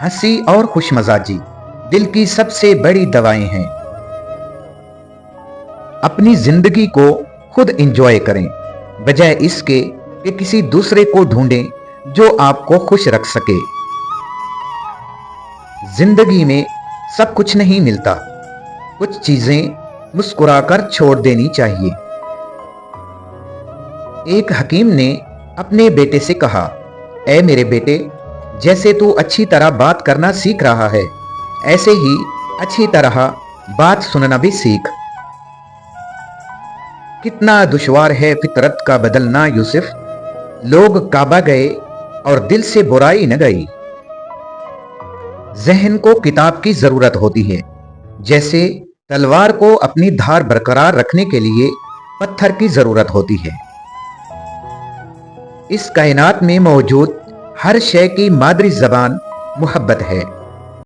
हंसी और खुशमजाजी दिल की सबसे बड़ी दवाएं हैं। अपनी जिंदगी को खुद एंजॉय करें, बजाय इसके कि किसी दूसरे को ढूंढें जो आपको खुश रख सके। जिंदगी में सब कुछ नहीं मिलता, कुछ चीजें मुस्कुराकर छोड़ देनी चाहिए। एक हकीम ने अपने बेटे से कहा, ऐ मेरे बेटे, जैसे तू अच्छी तरह बात करना सीख रहा है, ऐसे ही अच्छी तरह बात सुनना भी सीख। कितना दुश्वार है फितरत का बदलना यूसुफ, लोग काबा गए और दिल से बुराई न गई। जहन को किताब की जरूरत होती है, जैसे तलवार को अपनी धार बरकरार रखने के लिए पत्थर की जरूरत होती है। इस कायनात में मौजूद हर शय की मादरी जबान मोहब्बत है।